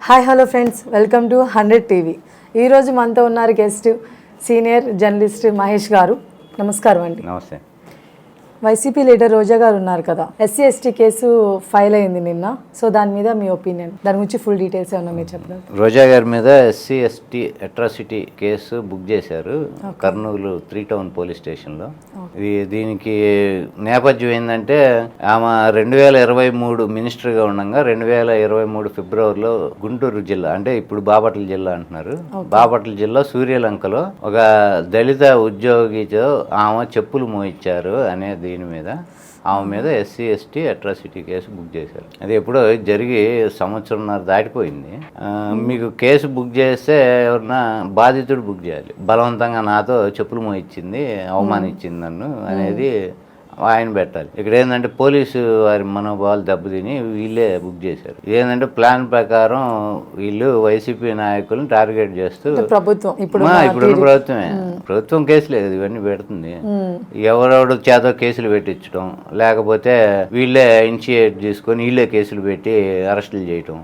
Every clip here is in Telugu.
Hi hello friends, welcome to 100 TV. ఈరోజు మనతో ఉన్నారు గెస్ట్ సీనియర్ జర్నలిస్ట్ మహేష్ గారు. నమస్కారం అండి. నమస్తే. వైసీపీ లీడర్ రోజా గారు ఉన్నారు కదా, ఎస్సీ ఎస్టీ కేసు ఫైల్ అయింది నిన్న. సో దాని మీద మీ ఒపీనియన్, దాని గురించి ఫుల్ డీటెయిల్స్ ఏమన్నా మీరు చెప్పండి. రోజా గారి మీద SC ST atrocity case book చేశారు కర్నూలు 3 టౌన్ పోలీస్ స్టేషన్లో. దీనికి నేపథ్యం ఏంటంటే ఆమె 2023 మినిస్టర్గా ఉండగా 2023 ఫిబ్రవరిలో గుంటూరు జిల్లా, అంటే ఇప్పుడు బాపట్ల జిల్లా అంటున్నారు, బాపట్ల జిల్లా సూర్యలంకలో ఒక దళిత ఉద్యోగితో ఆమె చెప్పులు మోయించారు అనే దీని మీద ఆమె మీద SC ST atrocity case book చేశారు. అది ఎప్పుడో జరిగి సంవత్సరంన్నర దాటిపోయింది. మీకు కేసు బుక్ చేస్తే ఎవరన్నా బాధితుడు బుక్ చేయాలి. బలవంతంగా నాతో చెప్పులు మోయించింది, అవమానించింది నన్ను అనేది ఆయన పెట్టాలి. ఇక్కడ ఏంటంటే పోలీసు వారి మనోభావాలు దెబ్బతిని వీళ్ళే బుక్ చేశారు. ఏంటంటే ప్లాన్ ప్రకారం వీళ్ళు వైసీపీ నాయకులను టార్గెట్ చేస్తూ ఇప్పుడున్న ప్రభుత్వం కేసులే కదా ఇవన్నీ పెడుతుంది. ఎవరెవడు చేత కేసులు పెట్టించడం, లేకపోతే వీళ్ళే ఇనిషియేట్ చేసుకొని వీళ్ళే కేసులు పెట్టి అరెస్టులు చేయటం,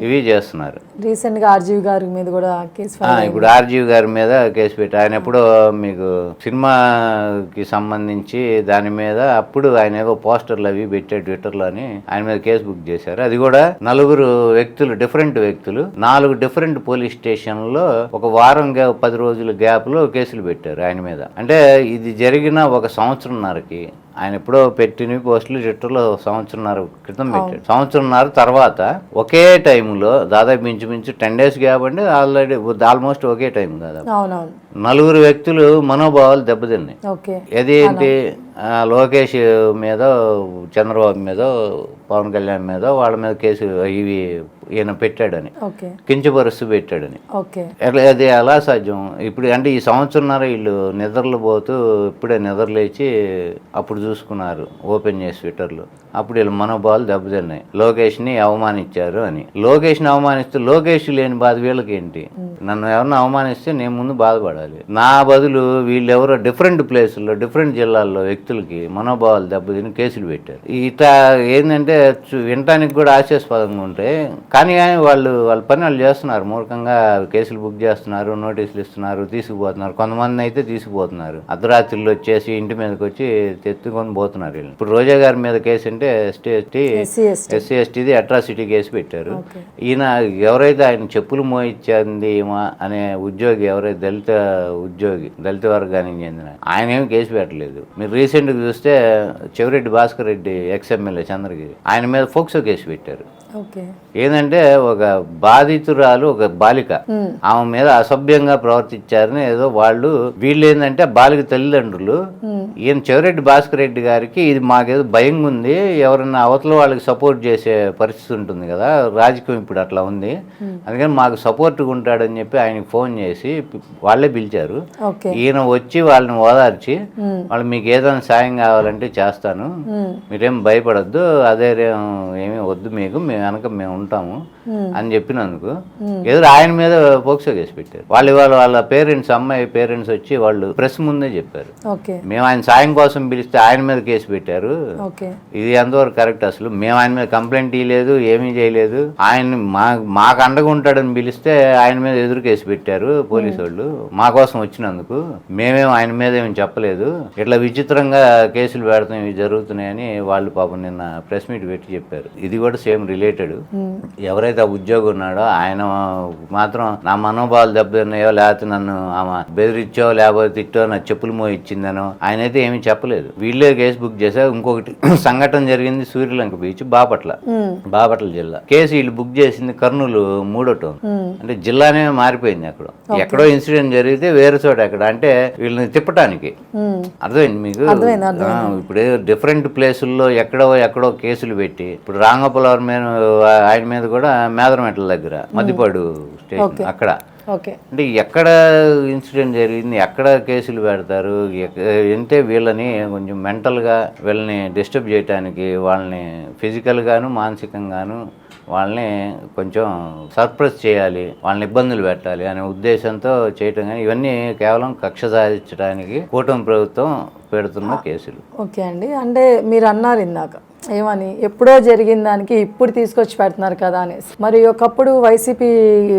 ఇవి చేస్తున్నారు. రీసెంట్ గా ఆర్జీవి గారి మీద కూడా కేసు, ఇప్పుడు ఆర్జీవి గారి మీద కేసు పెట్టి ఆయన ఎప్పుడో మీకు సినిమాకి సంబంధించి దాని మీద అప్పుడు ఆయన ఏదో పోస్టర్లు అవి పెట్టాడు ట్విట్టర్లో అని ఆయన మీద కేసు బుక్ చేశారు. అది కూడా 4 వ్యక్తులు, డిఫరెంట్ వ్యక్తులు 4 డిఫరెంట్ పోలీస్ స్టేషన్లో ఒక వారం 10 రోజుల గ్యాప్ లో కేసులు పెట్టారు ఆయన మీద. అంటే ఇది జరిగిన ఒక సంవత్సరంన్నరకి ఆయన ఎప్పుడో పెట్టిన పోస్టులు ట్విట్టర్లో సంవత్సరంన్నర క్రితం పెట్టాడు. సంవత్సరంన్నర తర్వాత ఒకే టైంలో దాదాపు ఇంచుమించు 10 days గ్యాప్ అంటే ఆల్మోస్ట్ ఒకే టైం కదా 4 వ్యక్తులు మనోభావాలు దెబ్బతిన్నాయి. అదేంటి, లోకేష్ మీద, చంద్రబాబు మీద, పవన్ కళ్యాణ్ మీద, వాళ్ళ మీద కేసు ఇవి ఈయన పెట్టాడని, కించపరుస్తూ పెట్టాడని. అది ఎలా సాధ్యం? ఇప్పుడు అంటే ఈ సంవత్సరంన్నర వీళ్ళు నిద్రలు పోతూ ఇప్పుడే నిద్రలేచి అప్పుడు చూసుకున్నారు ఓపెన్ చేసి ట్విట్టర్లో. అప్పుడు వీళ్ళు మనోభావాలు దెబ్బతిన్నాయి. లోకేష్ని అవమానించారు అని. లోకేష్ని అవమానిస్తే లోకేష్ లేని బాధ వీళ్ళకేంటి? నన్ను ఎవరిని అవమానిస్తే నేను ముందు బాధపడాలి. నా బదులు వీళ్ళెవరో డిఫరెంట్ ప్లేసుల్లో, డిఫరెంట్ జిల్లాల్లో వ్యక్తులకి మనోభావాలు దెబ్బతిని కేసులు పెట్టారు. ఇట్లా ఏంటంటే వినటానికి కూడా ఆశాస్పదంగా ఉంటే, కానీ వాళ్ళ పని వాళ్ళు చేస్తున్నారు. మూర్ఖంగా కేసులు బుక్ చేస్తున్నారు, నోటీసులు ఇస్తున్నారు, తీసుకుపోతున్నారు. కొంతమంది అయితే తీసుకుపోతున్నారు. అర్ధరాత్రులు వచ్చేసి ఇంటి మీదకి వచ్చి తెత్తుకొని పోతున్నారు వీళ్ళు. ఇప్పుడు రోజా గారి మీద కేసు అంటే ఎస్సీ ఎస్టీది అట్రాసిటీ కేసు పెట్టారు. ఈయన ఎవరైతే ఆయన చెప్పులు మోయించింది అనే ఉద్యోగి, ఎవరైతే దళిత ఉద్యోగి, దళిత వర్గానికి చెందిన ఆయన ఏమి కేసు పెట్టలేదు. మీరు రీసెంట్గా చూస్తే చెవిరెడ్డి భాస్కర్ రెడ్డి ఎక్స్ఎమ్మెల్యే చంద్రగిరి, ఆయన మీద ఫోక్సో కేసు పెట్టారు. ఏంటంటే ఒక బాధితురాలు, ఒక బాలిక, ఆమె మీద అసభ్యంగా ప్రవర్తించారని ఏదో వీళ్ళు ఏంటంటే బాలిక తల్లిదండ్రులు ఈయన చెవిరెడ్డి భాస్కర్ రెడ్డి గారికి ఇది మాకేదో భయంగా ఉంది, ఎవరన్నా అవతల వాళ్ళకి సపోర్ట్ చేసే పరిస్థితి ఉంటుంది కదా, రాజకీయం ఇప్పుడు అట్లా ఉంది, అందుకని మాకు సపోర్ట్గా ఉంటాడని చెప్పి ఆయనకి ఫోన్ చేసి వాళ్ళే పిలిచారు. ఈయన వచ్చి వాళ్ళని ఓదార్చి, వాళ్ళు మీకు ఏదైనా సాయం కావాలంటే చేస్తాను, మీరేం భయపడద్దు, అదే ఏమీ వద్దు, మీకు వెనక మేము ఉంటాము అని చెప్పినందుకు ఎదురు ఆయన మీద పోక్సో కేసు పెట్టారు. వాళ్ళ పేరెంట్స్, అమ్మాయి పేరెంట్స్ వచ్చి వాళ్ళు ప్రెస్ ముందే చెప్పారు, మేము ఆయన సాయం కోసం పిలిస్తే ఆయన మీద కేసు పెట్టారు, ఇది ఎంతవరకు కరెక్ట్? అసలు మేము ఆయన మీద కంప్లైంట్ ఇవ్వలేదు, ఏమీ చేయలేదు, ఆయన మాకు అండగా ఉంటాడని పిలిస్తే ఆయన మీద ఎదురు కేసు పెట్టారు పోలీసు వాళ్ళు, మా కోసం వచ్చినందుకు. మేమేం ఆయన మీద ఏమి చెప్పలేదు, ఇట్లా విచిత్రంగా కేసులు పెడతాం, ఇవి జరుగుతున్నాయని వాళ్ళు పాపం నిన్న ప్రెస్ మీట్ పెట్టి చెప్పారు. ఇది కూడా సేమ్ రిలేటెడ్. ఎవరైతే ఆ ఉద్యోగి ఉన్నాడో ఆయన మాత్రం నా మనోభావాలు దెబ్బతిన్నాయో, లేకపోతే నన్ను ఆమె బెదిరించో, లేకపోతే తిట్టో, నా చెప్పులు మోయించిందనో ఆయన అయితే ఏమీ చెప్పలేదు. వీళ్ళే కేసు బుక్ చేశారు. ఇంకొకటి సంఘటన జరిగింది సూర్యలంక బీచ్, బాపట్ల జిల్లా. కేసు వీళ్ళు బుక్ చేసింది కర్నూలు 3వ టౌన్. అంటే జిల్లానే మారిపోయింది. ఎక్కడో ఇన్సిడెంట్ జరిగితే వేరే చోట ఎక్కడ అంటే వీళ్ళని తిప్పటానికి. అర్థమైంది మీకు? ఇప్పుడు డిఫరెంట్ ప్లేసుల్లో ఎక్కడో కేసులు పెట్టి, ఇప్పుడు రాంగోపాలవరం మీద ఆయన మీద కూడా మేదరమెట్ల దగ్గర మద్దిపాడు స్టేషన్ అక్కడ అంటే ఎక్కడ ఇన్సిడెంట్ జరిగింది, ఎక్కడ కేసులు పెడతారు అంటే వీళ్ళని కొంచెం మెంటల్గా వీళ్ళని డిస్టర్బ్ చేయడానికి, వాళ్ళని ఫిజికల్గాను మానసికంగాను వాళ్ళని కొంచెం సర్ప్రైజ్ చేయాలి, వాళ్ళని ఇబ్బందులు పెట్టాలి అనే ఉద్దేశంతో చేయటం. కానీ ఇవన్నీ కేవలం కక్ష సాధించడానికి కూటమి ప్రభుత్వం పెడుతున్న కేసులు. ఓకే అండి, అంటే మీరు అన్నారు ఇందాక ఏమని ఎప్పుడో జరిగిన దానికి ఇప్పుడు తీసుకొచ్చి పెడుతున్నారు కదా అనేసి. మరి ఒకప్పుడు వైసీపీ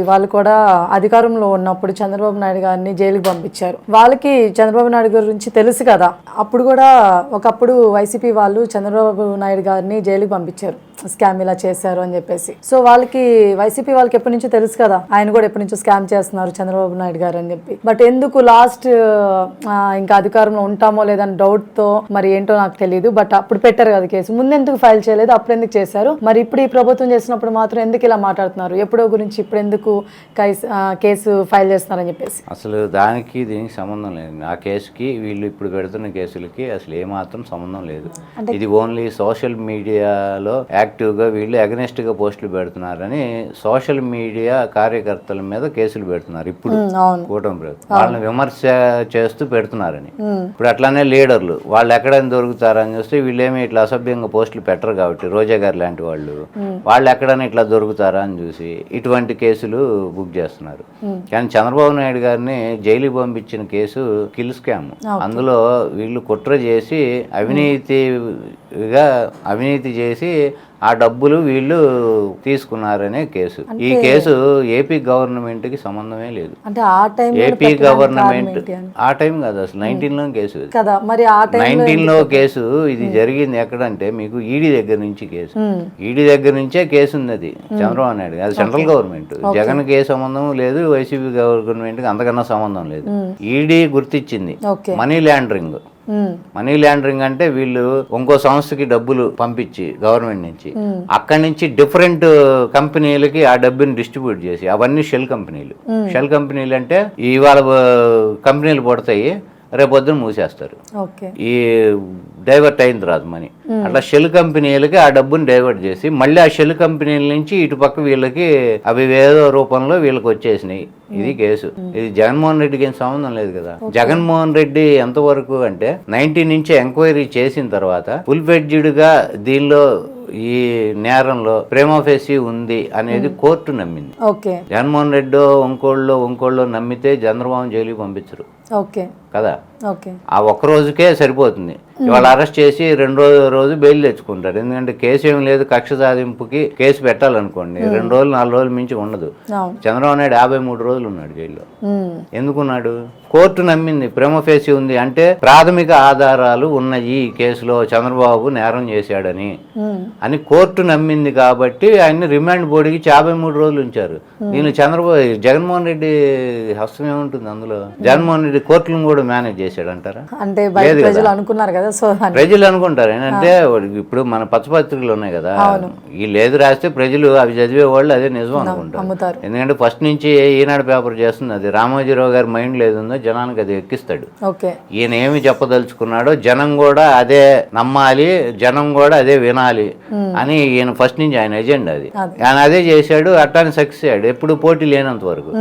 వాళ్ళు కూడా అధికారంలో ఉన్నప్పుడు చంద్రబాబు నాయుడు గారిని జైలుకి పంపించారు. వాళ్ళకి చంద్రబాబు నాయుడు గురించి తెలుసు కదా, అప్పుడు కూడా ఒకప్పుడు వైసీపీ వాళ్ళు చంద్రబాబు నాయుడు గారిని జైలుకి పంపించారు, స్కామ్ ఇలా చేశారు అని చెప్పేసి. సో వాళ్ళకి వైసీపీ వాళ్ళకి ఎప్పటి నుంచో తెలుసు కదా ఆయన కూడా ఎప్పటి నుంచో స్కామ్ చేస్తున్నారు చంద్రబాబు నాయుడు గారు అని చెప్పి. బట్ ఎందుకు లాస్ట్ ఇంకా అధికారంలో ఉంటామో లేదని డౌట్ తో మరి ఏంటో నాకు తెలియదు, బట్ అప్పుడు పెట్టారు కదా కేసు, ముందు ఎందుకు ఫైల్ చేయలేదు, అప్పుడు ఎందుకు చేశారు, మరి ఇప్పుడు ఈ ప్రభుత్వం చేసినప్పుడు మాత్రం ఎందుకు ఇలా మాట్లాడుతున్నారు, ఎప్పుడో గురించి ఇప్పుడు ఎందుకు కేసు ఫైల్ చేస్తున్నారని చెప్పేసి. అసలు దానికి దీనికి సంబంధం లేదు. ఆ కేసుకి వీళ్ళు ఇప్పుడు పెడుతున్న కేసులకి అసలు ఏమాత్రం సంబంధం లేదు. ఇది ఓన్లీ సోషల్ మీడియాలో యాక్టివ్గా వీళ్ళు అగనెస్ట్గా పోస్టులు పెడుతున్నారని సోషల్ మీడియా కార్యకర్తల మీద కేసులు పెడుతున్నారు ఇప్పుడు కూటమి ప్రభుత్వం. వాళ్ళని విమర్శ చేస్తూ పెడుతున్నారని. ఇప్పుడు అట్లానే లీడర్లు వాళ్ళు ఎక్కడైనా దొరుకుతారని చూస్తే వీళ్ళేమి ఇట్లా అసభ్యంగా పోస్టులు పెట్టరు కాబట్టి రోజా గారు లాంటి వాళ్ళు ఎక్కడైనా ఇట్లా దొరుకుతారా అని చూసి ఇటువంటి కేసులు బుక్ చేస్తున్నారు. కానీ చంద్రబాబు నాయుడు గారిని జైలుకి పంపించిన కేసు కిల్ స్కామ్. అందులో వీళ్ళు కుట్ర చేసి అవినీతి చేసి ఆ డబ్బులు వీళ్ళు తీసుకున్నారనే కేసు. ఈ కేసు ఏపీ గవర్నమెంట్ కి సంబంధమే లేదు. ఏపీ గవర్నమెంట్ ఆ టైం కాదు అసలు 19లో కేసు కదా. మరి 19లో కేసు ఇది జరిగింది ఎక్కడంటే మీకు ఈడీ దగ్గర నుంచి కేసు. ఈడీ దగ్గర నుంచే కేసు ఉంది. అది చంద్రబాబు నాయుడు అది సెంట్రల్ గవర్నమెంట్. జగన్ కి ఏ సంబంధం లేదు, వైసీపీ గవర్నమెంట్ కి అంతకన్నా సంబంధం లేదు. ఈడీ గుర్తించింది మనీ లాండరింగ్ అంటే వీళ్ళు ఇంకో సంస్థకి డబ్బులు పంపించి గవర్నమెంట్ నుంచి అక్కడి నుంచి డిఫరెంట్ కంపెనీలకి ఆ డబ్బుని డిస్ట్రిబ్యూట్ చేసి, అవన్నీ షెల్ కంపెనీలు అంటే ఇవాళ కంపెనీలు పడతాయి, రేపొద్దున మూసేస్తారు. ఈ డైవర్ట్ అయిన తర్వాత మనీ అట్లా షెల్ కంపెనీలకి ఆ డబ్బుని డైవర్ట్ చేసి మళ్ళీ ఆ షెల్ కంపెనీల నుంచి ఇటుపక్క వీళ్ళకి అవి ఏదో రూపంలో వీళ్ళకి వచ్చేసినాయి. ఇది కేసు. ఇది జగన్మోహన్ రెడ్డికి ఏం సంబంధం లేదు కదా. జగన్మోహన్ రెడ్డి ఎంతవరకు అంటే 19 నుంచి ఎంక్వైరీ చేసిన తర్వాత ఫుల్ ఫ్లెడ్జ్డ్ గా దీనిలో ఈ నేరంలో ప్రేమఫేసి ఉంది అనేది కోర్టు నమ్మింది. జగన్మోహన్ రెడ్డి ఇంకోళ్ళు నమ్మితే చంద్రబాబు జైలుకి పంపించరు కదా. ఆ ఒక్క రోజుకే సరిపోతుంది. ఇవాళ అరెస్ట్ చేసి 2 రోజు బెయిల్ తెచ్చుకుంటారు. ఎందుకంటే కేసు ఏం లేదు, కక్ష సాధింపుకి కేసు పెట్టాలనుకోండి 2 రోజులు 4 రోజులు మించి ఉండదు. చంద్రబాబు నాయుడు 53 రోజులు ఉన్నాడు జైల్లో. ఎందుకున్నాడు? కోర్టు నమ్మింది ప్రేమఫేసి ఉంది అంటే ప్రాథమిక ఆధారాలు ఉన్నాయి ఈ కేసులో చంద్రబాబు నేరం చేశాడని అని కోర్టు నమ్మింది కాబట్టి ఆయన్ని రిమాండ్ బోర్డుకి 53 రోజులు ఉంచారు. దీనిలో జగన్మోహన్ రెడ్డి హస్తం ఏముంటుంది అందులో? జగన్మోహన్ రెడ్డి కోర్టులను కూడా మేనేజ్ చేశాడు అంటారా? అంటే ప్రజలు అనుకున్నారు కదా. ప్రజలు అనుకుంటారు ఏంటంటే ఇప్పుడు మన పత్రికలు ఉన్నాయి కదా, వీళ్ళు ఏది రాస్తే ప్రజలు అవి చదివే వాళ్ళు అదే నిజం అనుకుంటారు. ఎందుకంటే ఫస్ట్ నుంచి ఈనాడు పేపర్ చేస్తుంది అది రామోజీరావు గారి మైండ్ లేదుందో జనానికి అది ఎక్కిస్తాడు. ఈయన ఏమి చెప్పదలుచుకున్నాడో జనం కూడా అదే నమ్మాలి, జనం కూడా అదే వినాలి అని ఈయన ఫస్ట్ నుంచి ఆయన ఎజెండా అది. ఆయన అదే చేశాడు, అట్టాన్ని సక్సెస్ అయ్యాడు. ఎప్పుడు పోటీ లేనంత వరకు.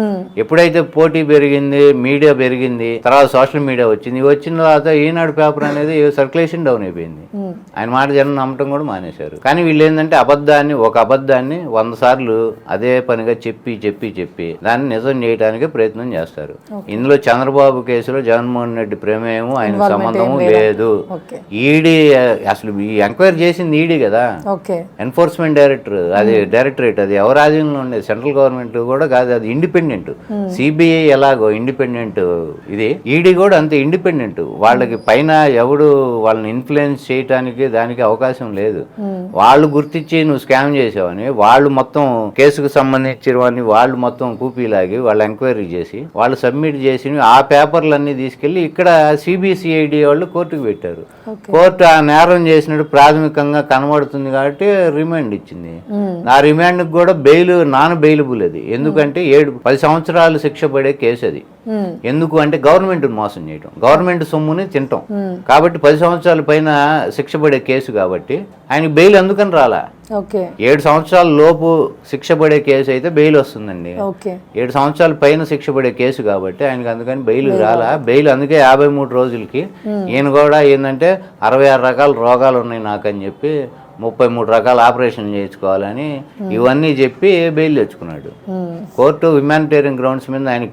ఎప్పుడైతే పోటీ పెరిగింది, మీడియా పెరిగింది, తర్వాత సోషల్ మీడియా వచ్చిన తర్వాత ఈనాడు పేపర్ అనేది సర్క్యులేషన్ డౌన్ అయిపోయింది. ఆయన మాట జనం నమ్మటం కూడా మానేశారు. కానీ వీళ్ళు ఏంటంటే ఒక అబద్ధాన్ని 100 సార్లు అదే పనిగా చెప్పి దాన్ని నిజం చేయడానికి ప్రయత్నం చేస్తారు. ఇందులో చంద్రబాబు కేసులో జగన్మోహన్ రెడ్డి ప్రమేయము ఆయన సంబంధము లేదు. ఈడీ అసలు ఈ ఎంక్వైరీ చేసింది ఈడీ కదా, ఎన్ఫోర్స్మెంట్ డైరెక్టరేట్ అది ఎవరి ఆధీనంలో ఉండేది? సెంట్రల్ గవర్నమెంట్ కూడా కాదు, అది ఇండిపెండెంట్. సిబిఐ ఎలాగో ఇండిపెండెంట్, ఇది ఈడీ కూడా అంతే ఇండిపెండెంట్. వాళ్ళకి పైన ఎవడు వాళ్ళని ఇన్ఫ్లుయెన్స్ చేయడానికి దానికి అవకాశం లేదు. వాళ్ళు గుర్తించి నువ్వు స్కామ్ చేసావని వాళ్ళు మొత్తం కేసుకు సంబంధించినవన్నీ వాళ్ళు మొత్తం కూపీలాగి వాళ్ళు ఎంక్వైరీ చేసి వాళ్ళు సబ్మిట్ చేసి ఆ పేపర్లన్నీ తీసుకెళ్లి ఇక్కడ సిబిసిఐడి వాళ్ళు కోర్టుకు పెట్టారు. కోర్టు ఆ నేరం చేసినట్టు ప్రాథమికంగా కనబడుతుంది కాబట్టి రిమాండ్ ఇచ్చింది. ఆ రిమాండ్ కూడా నాన్ బెయిలబుల్ అది. ఎందుకంటే 10 సంవత్సరాలు శిక్ష పడే కేసు అది. ఎందుకు అంటే గవర్నమెంట్ మోసం చేయటం, గవర్నమెంట్ సొమ్ముని తినటం కాబట్టి 10 సంవత్సరాల పైన శిక్ష పడే కేసు కాబట్టి ఆయనకి బెయిల్ అందుకని రాలా. 7 సంవత్సరాల లోపు శిక్ష పడే కేసు అయితే బెయిల్ వస్తుందండి. 7 సంవత్సరాల పైన శిక్ష పడే కేసు కాబట్టి ఆయనకి అందుకని బెయిల్ రాలా. బెయిల్ అందుకే 53 రోజులకి. ఈయన కూడా ఏంటంటే 66 రకాల రోగాలు ఉన్నాయి నాకని చెప్పి 33 రకాల ఆపరేషన్లు చేయించుకోవాలని ఇవన్నీ చెప్పి బెయిల్ తెచ్చుకున్నాడు. కోర్టు హ్యుమానిటేరియన్ గ్రౌండ్స్ మీద ఆయన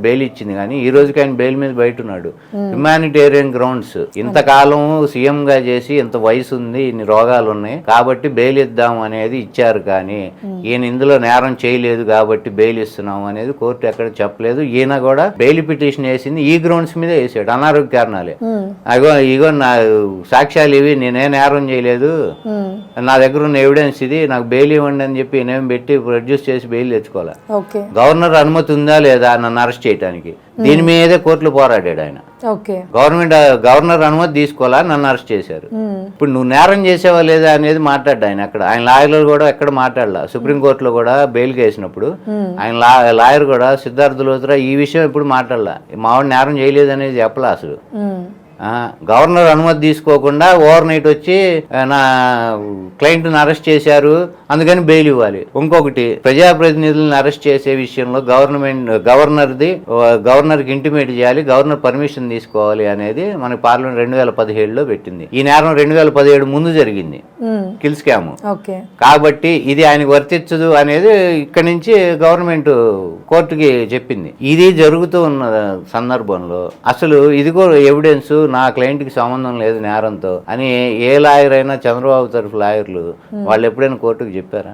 బెయిల్ ఇచ్చింది, కానీ ఈ రోజుకి ఆయన బెయిల్ మీద బయట ఉన్నాడు. హ్యుమానిటేరియన్ గ్రౌండ్స్ ఇంతకాలం సీఎం గా చేసి ఇంత వయసు ఉంది, ఇన్ని రోగాలు ఉన్నాయి కాబట్టి బెయిల్ ఇద్దాం అనేది ఇచ్చారు, కానీ ఈయన ఇందులో నేరం చేయలేదు కాబట్టి బెయిల్ ఇస్తున్నాం అనేది కోర్టు ఎక్కడ చెప్పలేదు. ఈయన కూడా బెయిల్ పిటిషన్ వేసింది ఈ గ్రౌండ్స్ మీదే వేసాడు, అనారోగ్య కారణాలే. ఇగో నా సాక్ష్యాలు ఇవి, నేనే నేరం చేయలేదు, నా దగ్గర ఉన్న ఎవిడెన్స్ ఇది, నాకు బెయిల్ ఇవ్వండి అని చెప్పి నేనేం పెట్టి ప్రొడ్యూస్ చేసి బెయిల్ తెచ్చుకోవాలి. గవర్నర్ అనుమతి ఉందా లేదా నన్ను అరెస్ట్ చేయడానికి, దీని మీదే కోర్టులో పోరాడాడు ఆయన. గవర్నర్ అనుమతి తీసుకోవాలా, నన్ను అరెస్ట్ చేశారు. ఇప్పుడు నువ్వు నేరం చేసావా లేదా అనేది మాట్లాడ్డా ఆయన. అక్కడ ఆయన లాయర్లు కూడా ఎక్కడ మాట్లాడలా. సుప్రీంకోర్టులో కూడా బెయిల్ కేసినప్పుడు ఆయన లాయర్ కూడా సిద్ధార్థ లోత్రా ఈ విషయం ఎప్పుడు మాట్లాడలా, మావాడు నేరం చేయలేదు అనేది చెప్పలా అసలు. గవర్నర్ అనుమతి తీసుకోకుండా ఓవర్ నైట్ వచ్చి నా క్లయింట్ని అరెస్ట్ చేశారు అందుకని బెయిల్ ఇవ్వాలి. ఇంకొకటి, ప్రజాప్రతినిధులను అరెస్ట్ చేసే విషయంలో గవర్నర్కి ఇంటిమేట్ చేయాలి, గవర్నర్ పర్మిషన్ తీసుకోవాలి అనేది మన పార్లమెంట్ 2017లో పెట్టింది. ఈ నేరం 2017 ముందు జరిగింది, కిల్ స్కామ్. కాబట్టి ఇది ఆయనకు వర్తించదు అనేది ఇక్కడి నుంచి గవర్నమెంట్ కోర్టుకి చెప్పింది. ఇది జరుగుతూ ఉన్న సందర్భంలో అసలు ఇదిగో ఎవిడెన్స్, నా క్లయింట్కి సంబంధం లేదు నేరంతో అని ఏ లాయర్ అయినా, చంద్రబాబు తరఫు లాయర్లు వాళ్ళు ఎప్పుడైనా కోర్టుకు చెప్పారా?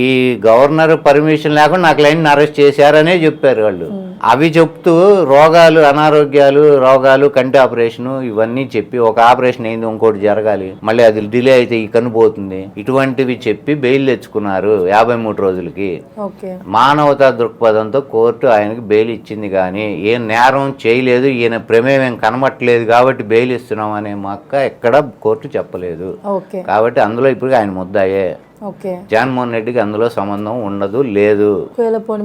ఈ గవర్నర్ పర్మిషన్ లేకుండా నా క్లయింట్ని అరెస్ట్ చేశారనే చెప్పారు వాళ్ళు. అవి చెప్తూ రోగాలు, అనారోగ్యాలు, రోగాలు, కంటి ఆపరేషన్ ఇవన్నీ చెప్పి ఒక ఆపరేషన్ అయింది ఇంకోటి జరగాలి, మళ్ళీ అది డిలే అయితే ఈ కన్ను పోతుంది, ఇటువంటివి చెప్పి బెయిల్ తెచ్చుకున్నారు 53 రోజులకి. మానవతా దృక్పథంతో కోర్టు ఆయనకి బెయిల్ ఇచ్చింది, కానీ ఏ నేరం చేయలేదు, ఈయన ప్రమేయం కనబట్టలేదు కాబట్టి బెయిల్ ఇస్తున్నాం అనే మక్క ఎక్కడ కోర్టు చెప్పలేదు. కాబట్టి అందులో ఇప్పుడు ఆయన ముద్దాయే. జగన్మోహన్ రెడ్డికి అందులో సంబంధం ఉండదు, లేదు.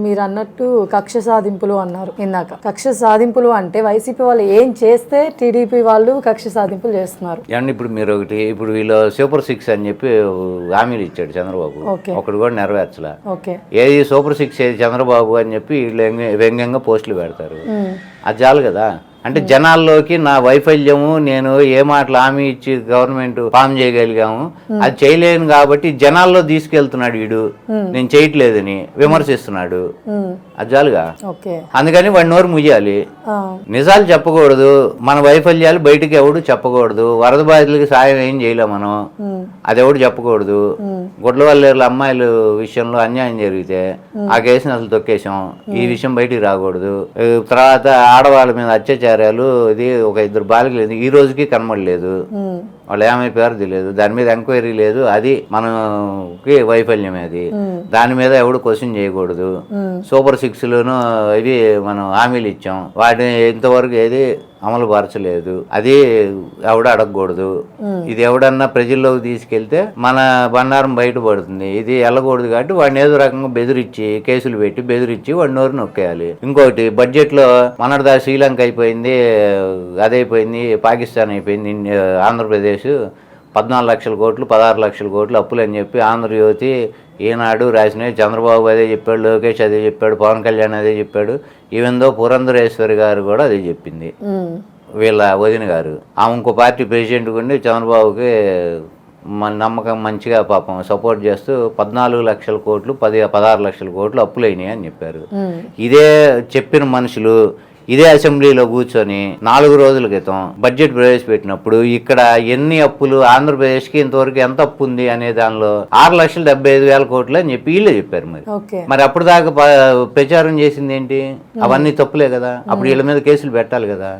మీరు అన్నట్టు కక్ష సాధింపులు అన్నారు ఇందాక. కక్ష సాధింపులు అంటే వైసీపీ వాళ్ళు ఏం చేస్తే టీడీపీ వాళ్ళు కక్ష సాధింపులు చేస్తున్నారు. అండ్ ఇప్పుడు మీరు ఒకటి, ఇప్పుడు వీళ్ళు సూపర్ 6 అని చెప్పి హామీలు ఇచ్చాడు చంద్రబాబు, ఒకటి కూడా నెరవేర్చలే. ఏది సూపర్ 6 ఏది చంద్రబాబు అని చెప్పి వీళ్ళు వ్యంగ్యంగా పోస్టులు పెడతారు. అది చాలు కదా. అంటే జనాల్లోకి నా వైఫల్యము, నేను ఏ మాటలు హామీ ఇచ్చి గవర్నమెంట్ ఫామ్ చేయగలిగాము అది చేయలేను కాబట్టి జనాల్లో తీసుకెళ్తున్నాడు వీడు, నేను చేయట్లేదని విమర్శిస్తున్నాడు. అది చాలుగా. అందుకని వాడి నోరు ముయ్యాలి, నిజాలు చెప్పకూడదు, మన వైఫల్యాలు బయటికి ఎవడు చెప్పకూడదు. వరద బాధితులకి సాయం ఏం చేయలేం మనం, అది ఎవడు చెప్పకూడదు. గుడ్లవల్లేరుల అమ్మాయిల విషయంలో అన్యాయం జరిగితే ఆ కేసుని అసలు తొక్కేసాం, ఈ విషయం బయటికి రాకూడదు. తర్వాత ఆడవాళ్ళ మీద అత్యాచారాలు, ఇది ఒక 2 బాలికలు ఈ రోజుకి కనబడలేదు, వాళ్ళు ఏమైపోయారో తెలియదు, దాని మీద ఎంక్వైరీ లేదు, అది మనకి వైఫల్యం. అది దాని మీద ఎవడు క్వశ్చన్ చేయకూడదు. సూపర్ 6లోను ఇవి మనం హామీలు ఇచ్చాం, వాటిని ఇంతవరకు ఏది అమలు పరచలేదు, అది ఎవడ అడగకూడదు. ఇది ఎవడన్నా ప్రజల్లోకి తీసుకెళ్తే మన బండారం బయటపడుతుంది, ఇది వెళ్ళకూడదు. కాబట్టి వాడిని ఏదో రకంగా బెదిరించి, కేసులు పెట్టి బెదిరించి వాడి నోరు నొక్కేయాలి. ఇంకోటి, బడ్జెట్లో మనదా శ్రీలంక అయిపోయింది, అదైపోయింది, పాకిస్తాన్ అయిపోయింది, ఆంధ్రప్రదేశ్ 14 లక్షల కోట్లు 16 లక్షల కోట్లు అప్పులు అని చెప్పి ఆంధ్రజ్యోతి, ఈనాడు రాసినవి. చంద్రబాబు అదే చెప్పాడు, లోకేష్ అదే చెప్పాడు, పవన్ కళ్యాణ్ అదే చెప్పాడు, ఈవెందో పురంధరేశ్వరి గారు కూడా అదే చెప్పింది, వీళ్ళ వదిన గారు. ఆమె ఇంకో పార్టీ ప్రెసిడెంట్ ఉండి చంద్రబాబుకి మన నమ్మకం మంచిగా పాపం సపోర్ట్ చేస్తూ 14 లక్షల కోట్లు 16 లక్షల కోట్లు అప్పులైనాయి అని చెప్పారు. ఇదే చెప్పిన మనుషులు ఇదే అసెంబ్లీలో కూర్చొని 4 రోజుల క్రితం బడ్జెట్ ప్రవేశపెట్టినప్పుడు ఇక్కడ ఎన్ని అప్పులు, ఆంధ్రప్రదేశ్కి ఇంతవరకు ఎంత అప్పు ఉంది అనే దానిలో 6,75,000 కోట్లు అని చెప్పి వీళ్ళే చెప్పారు. మరి అప్పుడు దాకా ప్రచారం చేసింది ఏంటి? అవన్నీ తప్పులే కదా. అప్పుడు వీళ్ళ మీద కేసులు పెట్టాలి కదా,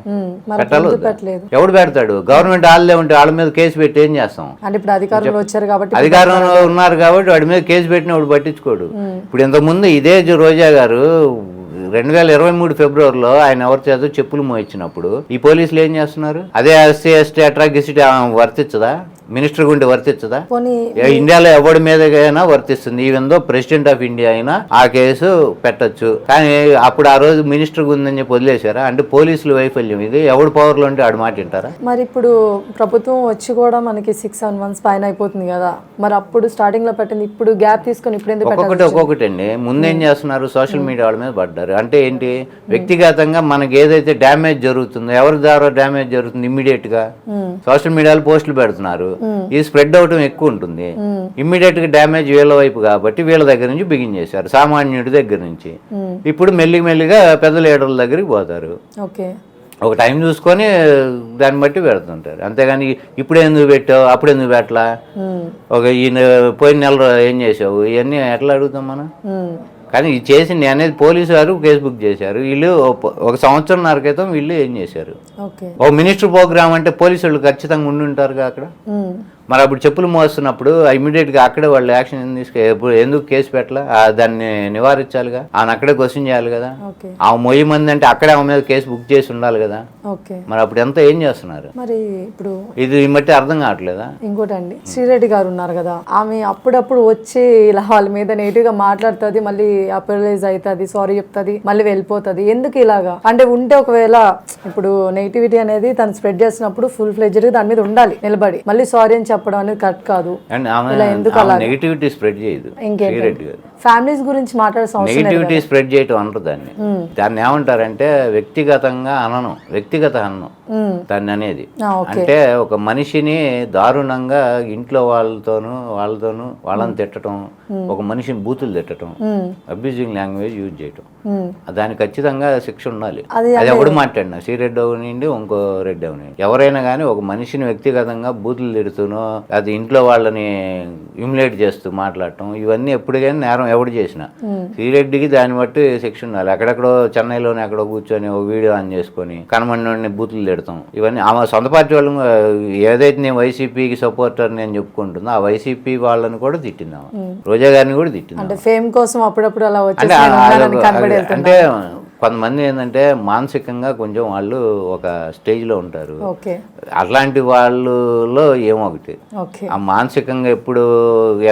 పెట్టాలి. ఎవడు పెడతాడు? గవర్నమెంట్ వాళ్ళే ఉంటే వాళ్ళ మీద కేసు పెట్టి ఏం చేస్తాం? అధికారంలో ఉన్నారు కాబట్టి వాడి మీద కేసు పెట్టినప్పుడు పట్టించుకోడు. ఇప్పుడు ఇంతకుముందు ఇదే రోజా గారు 2023 ఫిబ్రవరిలో ఆయన ఎవరి చేత చెప్పులు మోయించినప్పుడు ఈ పోలీసులు ఏం చేస్తున్నారు? అదే ఎస్సీ అట్రాసిటీ వర్తించదా? మినిస్టర్ గుంటే వర్తించదా? ఇండియాలో ఎవరి మీదకైనా వర్తిస్తుంది. Even though president of India అయినా ఆ కేసు పెట్టచ్చు. కానీ అప్పుడు ఆ రోజు మినిస్టర్ ఉందని చెప్పి వదిలేశారా? అంటే పోలీసులు వైఫల్యం. ఇది ఎవడు పవర్లో ఉంటే ఆడు మాట వింటారా? మరి ఇప్పుడు ప్రభుత్వం వచ్చి కూడా మనకి 6-7 months పైన అయిపోతుంది కదా, మరి అప్పుడు స్టార్టింగ్ లో పెట్టింది, ఇప్పుడు గ్యాప్ తీసుకొని ఇప్పుడు ఎందుకు? ఒక్కొక్కటి అండి. ముందేం చేస్తున్నారు? సోషల్ మీడియా వాళ్ళ మీద పడ్డారు. అంటే ఏంటి? వ్యక్తిగతంగా మనకి ఏదైతే డ్యామేజ్ జరుగుతుందో, ఎవరి ద్వారా డ్యామేజ్ జరుగుతుంది, ఇమ్మీడియట్ గా సోషల్ మీడియాలో పోస్టులు పెడుతున్నారు. ఇది స్ప్రెడ్ అవటం ఎక్కువ ఉంటుంది. ఇమ్మీడియట్ గా డ్యామేజ్ వీళ్ళ వైపు కాబట్టి వీళ్ళ దగ్గర నుంచి బిగిన్ చేశారు, సామాన్యుడి దగ్గర నుంచి. ఇప్పుడు మెల్లిగా పెద్ద లీడర్ల దగ్గరికి పోతారు. ఓకే, ఒక టైం చూసుకొని దాన్ని బట్టి పెడుతుంటారు. అంతేగాని ఇప్పుడు ఎందుకు పెట్టావు, అప్పుడు ఎందుకు పెట్టలా, ఒక ఈయన పోయిన నెల ఏం చేసావు, ఇవన్నీ ఎట్లా అడుగుతాం మనం. కానీ ఇది చేసింది అనేది పోలీసు వారు కేసు బుక్ చేశారు. వీళ్ళు ఒక సంవత్సరంన్నర క్రితం వీళ్ళు ఏం చేశారు, ఒక మినిస్టర్ ప్రోగ్రామ్ అంటే పోలీసు వాళ్ళు ఖచ్చితంగా ఉండి ఉంటారుగా అక్కడ. మరి అప్పుడు చెప్పులు మోస్తున్నప్పుడు ఇమీడియట్గా అక్కడే వాళ్ళు యాక్షన్ ఎందుకు కేసు పెట్టలా, దాన్ని నివారించాలిగా, ఆయన అక్కడే క్వశ్చన్ చేయాలి కదా. ఆ మొయ్యి మంది అంటే అక్కడే ఆమె మీద కేసు బుక్ చేసి ఉండాలి కదా. మరి అప్పుడు ఎంత ఏం చేస్తున్నారు, మరి ఇప్పుడు ఇది మట్టి అర్థం కావట్లేదా. ఇంకోటండి, శ్రీరెడ్డి గారు ఉన్నారు కదా, ఆమె అప్పుడప్పుడు వచ్చి ఇలా వాళ్ళ మీద నెగిటివ్ గా మాట్లాడుతుంది, మళ్ళీ అప్రలైజ్ అవుతుంది, సారీ చెప్తుంది, మళ్ళీ వెళ్ళిపోతుంది. ఎందుకు ఇలాగా అంటే ఉంటే ఒకవేళ ఇప్పుడు నెగిటివిటీ అనేది తను స్ప్రెడ్ చేసినప్పుడు ఫుల్ ఫ్లెడ్జ్డ్ దాని మీద ఉండాలి నిలబడి, మళ్ళీ సారీ అని చెప్పడం అనేది కరెక్ట్ కాదు. నెగిటివిటీ స్ప్రెడ్ చేయదు శ్రీరెడ్డి గారు. ఫ్యామిలీస్ గురించి మాట్లాడే నెగిటివిటీ స్ప్రెడ్ చేయటం అంటారు దాన్ని. దాన్ని ఏమంటారంటే వ్యక్తిగతంగా అనను, వ్యక్తిగత అనను దాన్ని అనేది. అంటే ఒక మనిషిని దారుణంగా ఇంట్లో వాళ్ళతోనూ వాళ్ళని తిట్టడం, ఒక మనిషిని బూతులు తిట్టడం, అబ్యూజింగ్ లాంగ్వేజ్ యూజ్ చేయటం, దానికి ఖచ్చితంగా శిక్ష ఉండాలి. అది ఎవడు మాట్లాడినా, శ్రీరెడ్డి అవనండి ఇంకో రెడ్డి అవనండి, ఎవరైనా కానీ ఒక మనిషిని వ్యక్తిగతంగా బూతులు తిడుతూనో అది ఇంట్లో వాళ్ళని హ్యూమిలేట్ చేస్తూ మాట్లాడటం, ఇవన్నీ ఎప్పుడు కానీ నేరం ఎవడు చేసినా శ్రీరెడ్డికి దాన్ని బట్టి శిక్ష ఉండాలి. ఎక్కడెక్కడో చెన్నైలోనే ఎక్కడో కూర్చొని ఒక వీడియో ఆన్ చేసుకొని కనమని బూతులు తిడతాం, ఇవన్నీ ఆమె సొంత పార్టీ వాళ్ళు. ఏదైతే నేను వైసీపీకి సపోర్టర్ నేను చెప్పుకుంటుందో ఆ వైసీపీ వాళ్ళని కూడా తిట్టింది, రోజా గారిని కూడా తిట్టింది. అంటే ఫేమ్ కోసం అప్పుడప్పుడు అలా అంటే కొంతమంది ఏంటంటే మానసికంగా కొంచెం వాళ్ళు ఒక స్టేజ్లో ఉంటారు. అట్లాంటి వాళ్ళలో ఏమొకటి ఆ మానసికంగా ఎప్పుడు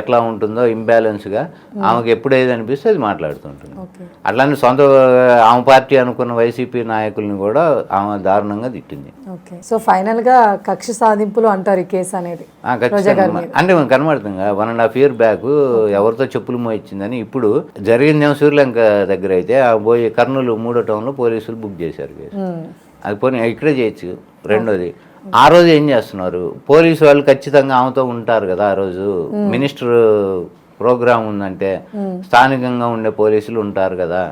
ఎట్లా ఉంటుందో ఇంబ్యాలెన్స్గా ఆమెకు ఎప్పుడు ఏది అనిపిస్తే అది మాట్లాడుతుంటుంది. అట్లానే సొంత ఆమె పార్టీ అనుకున్న వైసీపీ నాయకుల్ని కూడా ఆమె దారుణంగా తిట్టింది. సో ఫైనల్ గా కక్ష సాధింపులు అంటారు ఈ కేసు అనేది. అంటే కనబడుతుంది 1.5 years బ్యాక్ ఎవరితో చెప్పులు మోయించిందని. ఇప్పుడు జరిగిందేమో శ్రీలంక దగ్గర అయితే ఆ పోయి కర్నూలు 3వ టౌన్లో పోలీసులు బుక్ చేశారు కేసు. అది పోనీ ఇక్కడే చేయొచ్చు. రెండోది, ఆ రోజు ఏం చేస్తున్నారు పోలీసు వాళ్ళు, ఖచ్చితంగా ఆమెతో ఉంటారు కదా. ఆ రోజు మినిస్టర్ ప్రోగ్రామ్ ఉందంటే స్థానికంగా ఉండే పోలీసులు ఉంటారు కదా,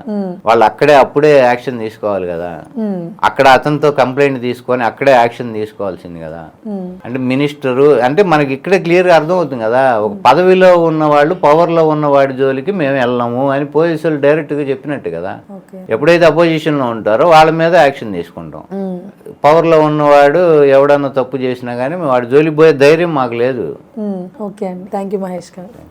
వాళ్ళు అప్పుడే యాక్షన్ తీసుకోవాలి కదా. అక్కడ అతనితో కంప్లైంట్ తీసుకొని అక్కడే యాక్షన్ తీసుకోవాల్సింది కదా. అంటే మినిస్టరు అంటే మనకి ఇక్కడే క్లియర్గా అర్థం అవుతుంది కదా, ఒక పదవిలో ఉన్నవాళ్ళు పవర్లో ఉన్నవాడి జోలికి మేము వెళ్ళాము అని పోలీసులు డైరెక్ట్గా చెప్పినట్టు కదా. ఎప్పుడైతే అపోజిషన్లో ఉంటారో వాళ్ళ మీద యాక్షన్ తీసుకుంటాం. పవర్లో ఉన్నవాడు ఎవడన్నా తప్పు చేసినా కానీ వాడి జోలికి పోయే ధైర్యం మాకు లేదు. ఓకే అండి, థ్యాంక్ యూ మహేష్ గారు.